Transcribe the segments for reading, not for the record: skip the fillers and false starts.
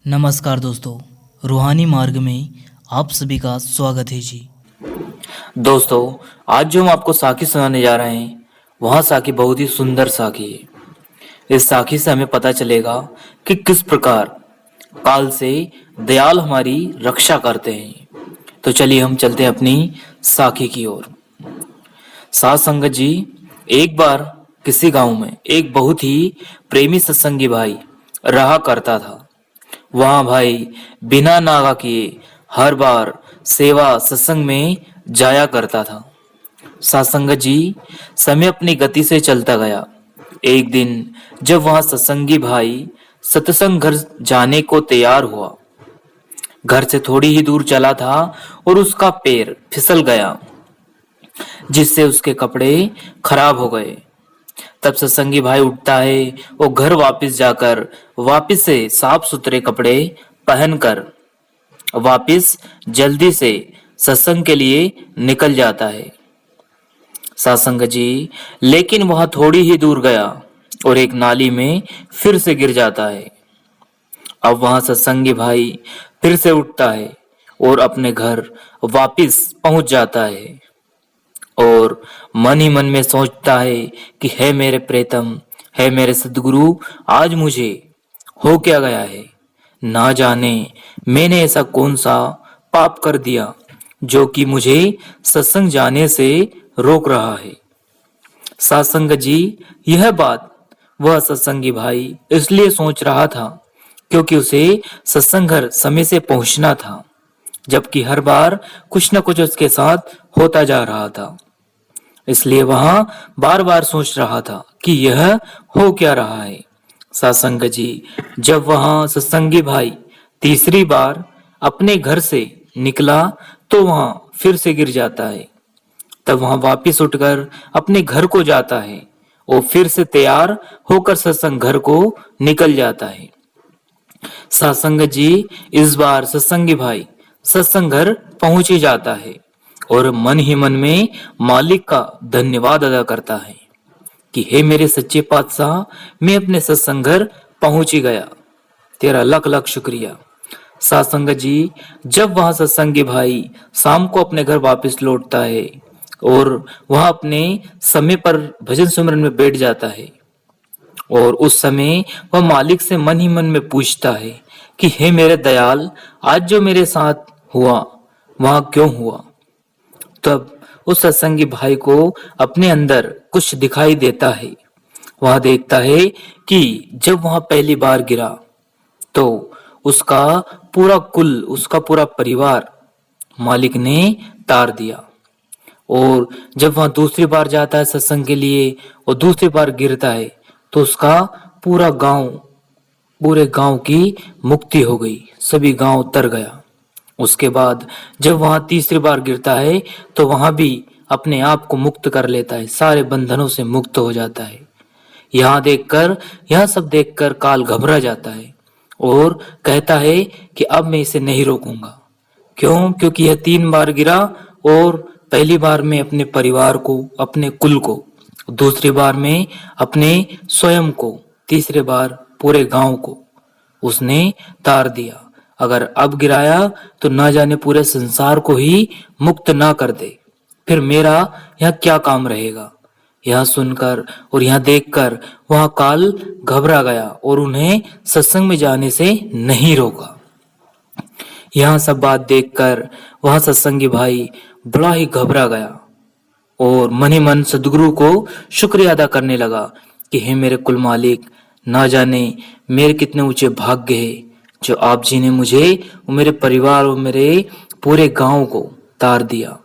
नमस्कार दोस्तों, रूहानी मार्ग में आप सभी का स्वागत है जी। दोस्तों, आज जो हम आपको साखी सुनाने जा रहे हैं वह साखी बहुत ही सुंदर साखी है। इस साखी से हमें पता चलेगा कि किस प्रकार काल से दयाल हमारी रक्षा करते हैं। तो चलिए हम चलते हैं अपनी साखी की ओर। साध संगत जी, एक बार किसी गांव में एक बहुत ही प्रेमी सत्संगी भाई रहा करता था। वहां भाई बिना नागा किए हर बार सेवा सत्संग में जाया करता था। सत्संग जी, समय अपनी गति से चलता गया। एक दिन जब वहां सत्संगी भाई सत्संग घर जाने को तैयार हुआ, घर से थोड़ी ही दूर चला था और उसका पैर फिसल गया, जिससे उसके कपड़े खराब हो गए। तब सत्संगी भाई उठता है और घर वापस जाकर वापस से साफ सुथरे कपड़े पहनकर वापस जल्दी से सत्संग के लिए निकल जाता है। सत्संग जी, लेकिन वह थोड़ी ही दूर गया और एक नाली में फिर से गिर जाता है। अब वहां सत्संगी भाई फिर से उठता है और अपने घर वापस पहुंच जाता है और मन ही मन में सोचता है कि है मेरे प्रेतम, है मेरे सदगुरु, आज मुझे हो क्या गया है। ना जाने मैंने ऐसा कौन सा पाप कर दिया जो कि मुझे सत्संग जाने से रोक रहा है। सत्संग जी, यह बात वह सत्संगी भाई इसलिए सोच रहा था क्योंकि उसे सत्संग घर समय से पहुंचना था, जबकि हर बार कुछ न कुछ उसके साथ होता जा रहा था। इसलिए वहां बार बार सोच रहा था कि यह हो क्या रहा है। सत्संग जी, जब वहां सत्संगी भाई तीसरी बार अपने घर से निकला तो वहां फिर से गिर जाता है। तब वहां वापिस उठकर अपने घर को जाता है और फिर से तैयार होकर सत्संग घर को निकल जाता है। सत्संग जी, इस बार सत्संगी भाई सत्संग घर पहुंच ही जाता है और मन ही मन में मालिक का धन्यवाद अदा करता है कि हे मेरे सच्चे पातशाह, मैं अपने सत्संग घर पहुंच ही गया, तेरा लख लख शुक्रिया। सत्संग जी, जब वहां सत्संगी भाई शाम को अपने घर वापस लौटता है और वह अपने समय पर भजन सुमरन में बैठ जाता है और उस समय वह मालिक से मन ही मन में पूछता है कि हे मेरे दयाल, आज जो मेरे साथ हुआ वहां क्यों हुआ। तब उस सत्संगी भाई को अपने अंदर कुछ दिखाई देता है। वह देखता है कि जब वह पहली बार गिरा तो उसका पूरा कुल, उसका पूरा परिवार मालिक ने तार दिया, और जब वह दूसरी बार जाता है सत्संग के लिए और दूसरी बार गिरता है तो उसका पूरा गांव, पूरे गांव की मुक्ति हो गई, सभी गांव तर गया। उसके बाद जब वहां तीसरी बार गिरता है तो वहां भी अपने आप को मुक्त कर लेता है, सारे बंधनों से मुक्त हो जाता है। यह सब देखकर काल घबरा जाता है और कहता है कि अब मैं इसे नहीं रोकूंगा। क्यों? क्योंकि यह 3 बार गिरा और पहली बार में अपने परिवार को, अपने कुल को, दूसरी बार में अपने स्वयं को, तीसरी बार पूरे गांव को उसने तार दिया। अगर अब गिराया तो ना जाने पूरे संसार को ही मुक्त ना कर दे, फिर मेरा यह क्या काम रहेगा। यह सुनकर और यह देखकर वह काल घबरा गया और उन्हें सत्संग में जाने से नहीं रोका। यह सब बात देखकर वह सत्संगी भाई बड़ा ही घबरा गया और मन ही मन सदगुरु को शुक्रिया अदा करने लगा कि हे मेरे कुल मालिक, ना जाने मेरे कितने ऊंचे भाग्य है जो आप जी ने मुझे और मेरे परिवार और मेरे पूरे गांव को तार दिया।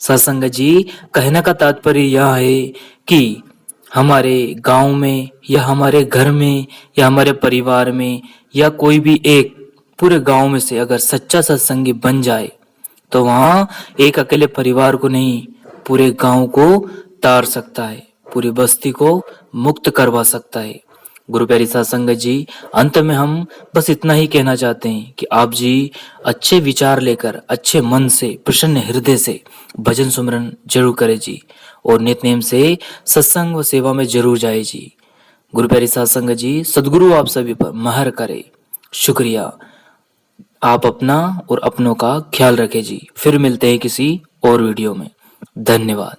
सत्संग जी, कहने का तात्पर्य यह है कि हमारे गांव में या हमारे घर में या हमारे परिवार में या कोई भी एक पूरे गांव में से अगर सच्चा सत्संगी बन जाए तो वहां एक अकेले परिवार को नहीं, पूरे गांव को तार सकता है, पूरी बस्ती को मुक्त करवा सकता है। गुरु प्यारी सत्संग जी, अंत में हम बस इतना ही कहना चाहते हैं कि आप जी अच्छे विचार लेकर, अच्छे मन से, प्रसन्न हृदय से भजन सुमरन जरूर करें जी, और नित्यनेम से सत्संग व सेवा में जरूर जाए जी। गुरु प्यारी सत्संग जी, सदगुरु आप सभी पर महर करे। शुक्रिया। आप अपना और अपनों का ख्याल रखें जी। फिर मिलते हैं किसी और वीडियो में। धन्यवाद।